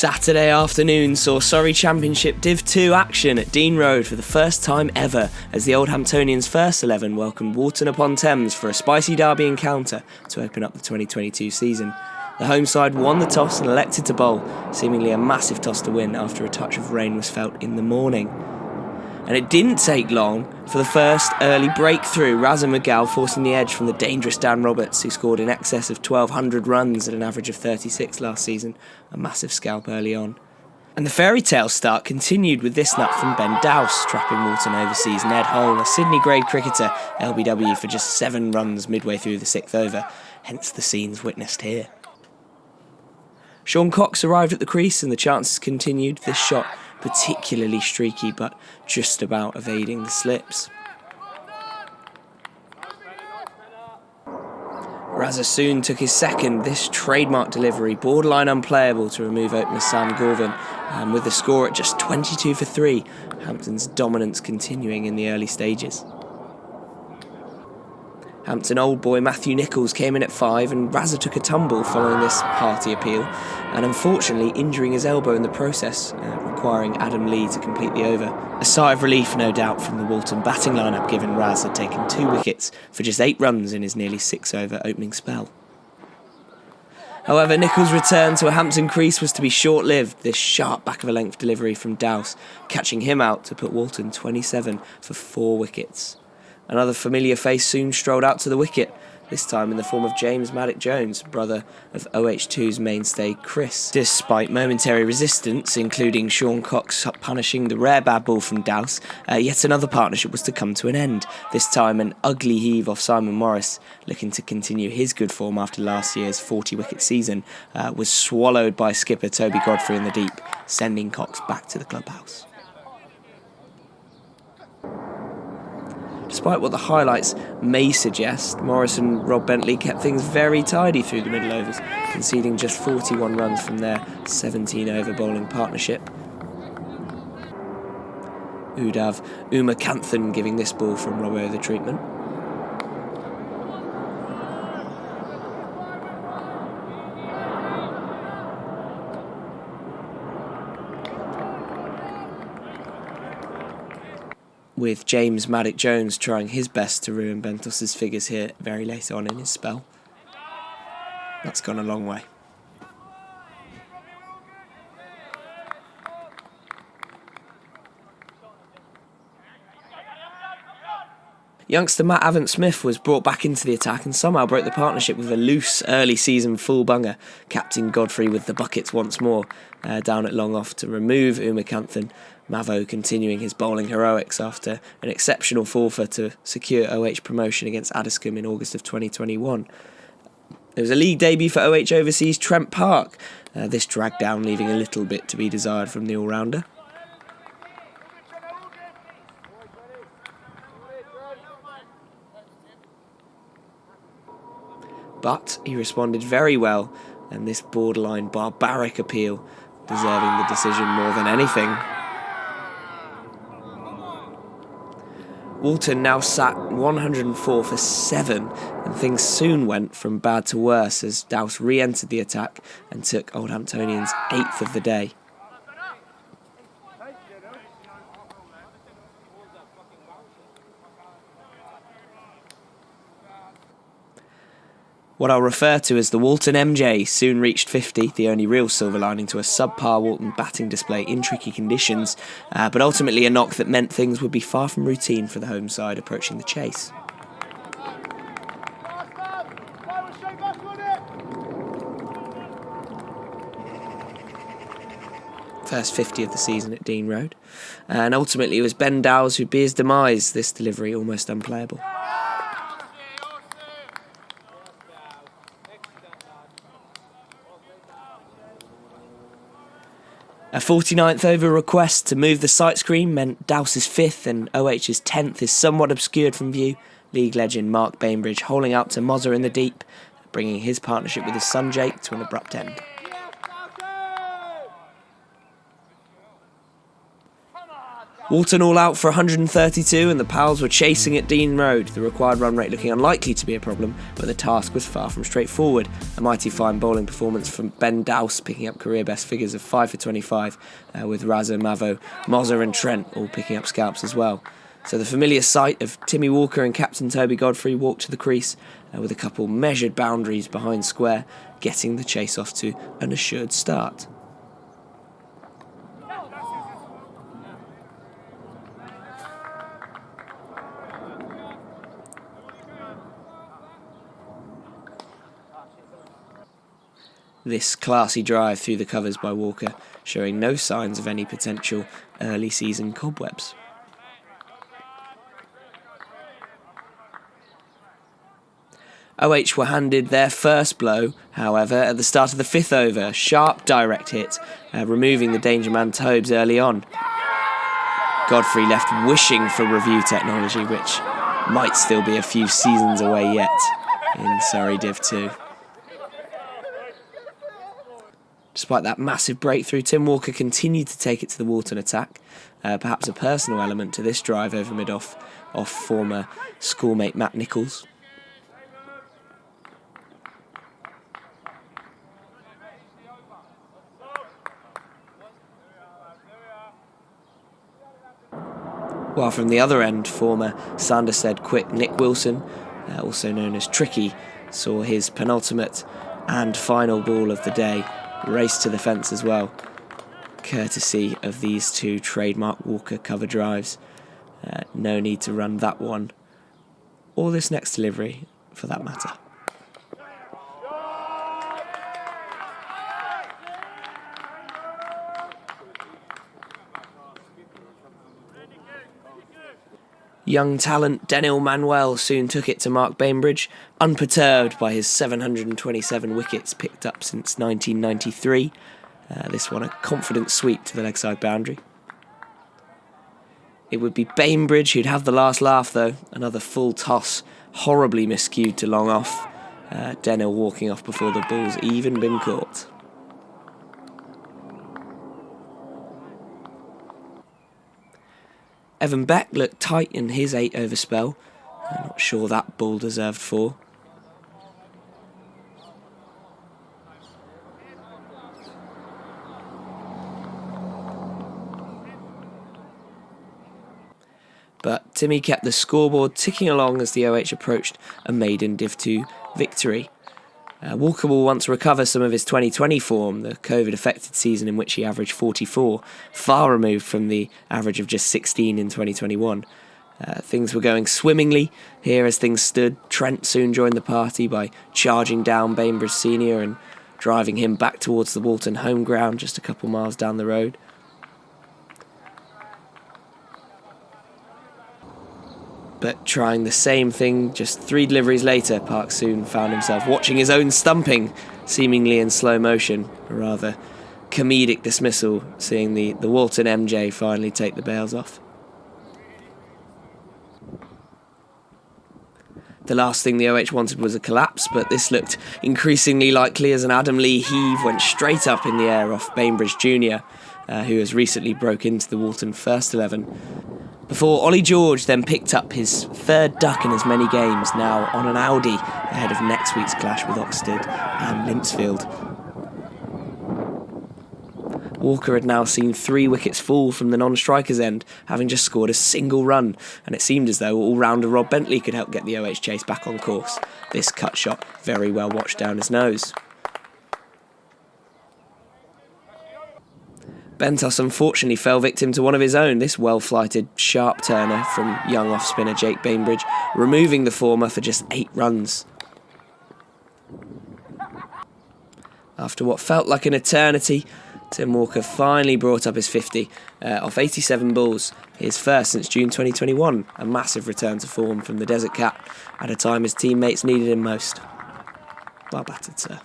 Saturday afternoon saw Surrey Championship Div 2 action at Dean Road for the first time ever as the Old Hamptonians first 11 welcomed Walton-Upon-Thames for a spicy derby encounter to open up the 2022 season. The home side won the toss and elected to bowl, seemingly a massive toss to win after a touch of rain was felt in the morning. And it didn't take long for the first early breakthrough, Raza McGow forcing the edge from the dangerous Dan Roberts, who scored in excess of 1,200 runs at an average of 36 last season, a massive scalp early on. And the fairy tale start continued with this nut from Ben Dowse, trapping Walton overseas Ned Hole, a Sydney-grade cricketer, LBW for just 7 runs midway through the 6th over, hence the scenes witnessed here. Sean Cox arrived at the crease and the chances continued, this shot particularly streaky but just about evading the slips. Raza soon took his second, this trademark delivery borderline unplayable to remove opener Sam Gorvin, and with the score at just 22 for 3, Hampton's dominance continuing in the early stages. Hampton old boy Matthew Nichols came in at 5 and Raza took a tumble following this hearty appeal and unfortunately injuring his elbow in the process, requiring Adam Lee to complete the over. A sigh of relief no doubt from the Walton batting lineup given Raz had taken 2 wickets for just 8 runs in his nearly 6 over opening spell. However, Nichols' return to a Hampton crease was to be short-lived, this sharp back-of-a-length delivery from Dowse, catching him out to put Walton 27 for 4 wickets. Another familiar face soon strolled out to the wicket, this time in the form of James Maddock Jones, brother of OH2's mainstay Chris. Despite momentary resistance, including Sean Cox punishing the rare bad ball from Dowse, yet another partnership was to come to an end, this time an ugly heave off Simon Morris, looking to continue his good form after last year's 40-wicket season, was swallowed by skipper Toby Godfrey in the deep, sending Cox back to the clubhouse. Despite what the highlights may suggest, Morris and Rob Bentley kept things very tidy through the middle overs, conceding just 41 runs from their 17-over bowling partnership. Udav Umakanthan giving this ball from Robbo the treatment. With James Maddock Jones trying his best to ruin Bentos's figures here very late on in his spell. That's gone a long way. Youngster Matt Avant-Smith was brought back into the attack and somehow broke the partnership with a loose early season full bunger, captain Godfrey with the buckets once more, down at long off to remove Umakanthan. Mavo continuing his bowling heroics after an exceptional forfeit to secure OH promotion against Addiscombe in August of 2021. There was a league debut for OH overseas Trent Park. This dragged down, leaving a little bit to be desired from the all-rounder. But he responded very well, and this borderline barbaric appeal deserving the decision more than anything. Walton now sat 104 for 7, and things soon went from bad to worse as Dowse re-entered the attack and took Old Hamptonians' 8th of the day. What I'll refer to as the Walton MJ soon reached 50, the only real silver lining to a subpar Walton batting display in tricky conditions, but ultimately a knock that meant things would be far from routine for the home side approaching the chase. First 50 of the season at Dean Road, and ultimately it was Ben Dowse who'd be his demise, this delivery almost unplayable. A 49th over request to move the sight screen meant Dowse's 5th and OH's 10th is somewhat obscured from view, league legend Mark Bainbridge holding out to Mozzer in the deep, bringing his partnership with his son Jake to an abrupt end. Walton all out for 132 and the Pals were chasing at Dean Road, the required run rate looking unlikely to be a problem, but the task was far from straightforward. A mighty fine bowling performance from Ben Dowse picking up career best figures of 5 for 25, with Razza, Mavo, Mozza and Trent all picking up scalps as well. So the familiar sight of Timmy Walker and captain Toby Godfrey walked to the crease, with a couple measured boundaries behind square, getting the chase off to an assured start. This classy drive through the covers by Walker, showing no signs of any potential early season cobwebs. OH were handed their first blow, however, at the start of the 5th over. Sharp direct hit, removing the danger man Tobes early on. Godfrey left wishing for review technology, which might still be a few seasons away yet in Surrey Div 2. Despite that massive breakthrough, Tim Walker continued to take it to the Walton attack. Perhaps a personal element to this drive over mid-off off former schoolmate Matt Nichols. While from the other end, former Sanderstead quick Nick Wilson, also known as Tricky, saw his penultimate and final ball of the day race to the fence as well, courtesy of these two trademark Walker cover drives. No need to run that one, or this next delivery for that matter. Young talent Denil Manuel soon took it to Mark Bainbridge, unperturbed by his 727 wickets picked up since 1993. This one a confident sweep to the leg side boundary. It would be Bainbridge who'd have the last laugh though, another full toss, horribly miscued to long off. Denil walking off before the ball's even been caught. Evan Beck looked tight in his 8-over spell. I'm not sure that ball deserved 4. But Timmy kept the scoreboard ticking along as the OH approached a maiden Div 2 victory. Walker will want to recover some of his 2020 form, the COVID-affected season in which he averaged 44, far removed from the average of just 16 in 2021. Things were going swimmingly here as things stood. Trent soon joined the party by charging down Bainbridge Senior and driving him back towards the Walton home ground just a couple miles down the road. But trying the same thing just 3 deliveries later, Park soon found himself watching his own stumping, seemingly in slow motion, a rather comedic dismissal, seeing the Walton MJ finally take the bails off. The last thing the OH wanted was a collapse, but this looked increasingly likely as an Adam Lee heave went straight up in the air off Bainbridge Jr., who has recently broke into the Walton first 11. Before Ollie George then picked up his 3rd duck in as many games, now on an Audi ahead of next week's clash with Oxted and Limpsfield. Walker had now seen 3 wickets fall from the non-striker's end, having just scored a single run, and it seemed as though all-rounder Rob Bentley could help get the OH chase back on course. This cut shot very well watched down his nose. Bentos unfortunately fell victim to one of his own, this well-flighted sharp turner from young off-spinner Jake Bainbridge, removing the former for just 8 runs. After what felt like an eternity, Tim Walker finally brought up his 50 off 87 balls, his first since June 2021, a massive return to form from the Desert Cat at a time his teammates needed him most. Well battered, sir.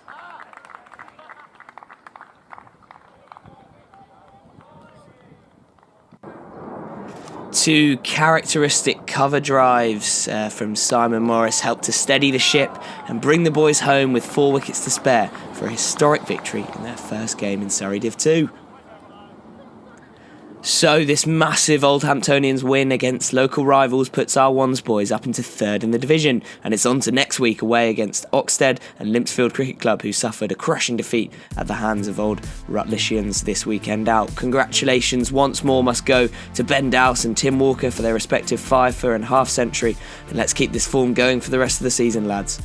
2 characteristic cover drives from Simon Morris helped to steady the ship and bring the boys home with 4 wickets to spare for a historic victory in their first game in Surrey Div 2. So this massive Old Hamptonians win against local rivals puts our Ones boys up into third in the division, and it's on to next week away against Oxted and Limpsfield Cricket Club, who suffered a crushing defeat at the hands of Old Rutlishians this weekend out. Congratulations once more must go to Ben Dowse and Tim Walker for their respective 5 for and half century, and let's keep this form going for the rest of the season, lads.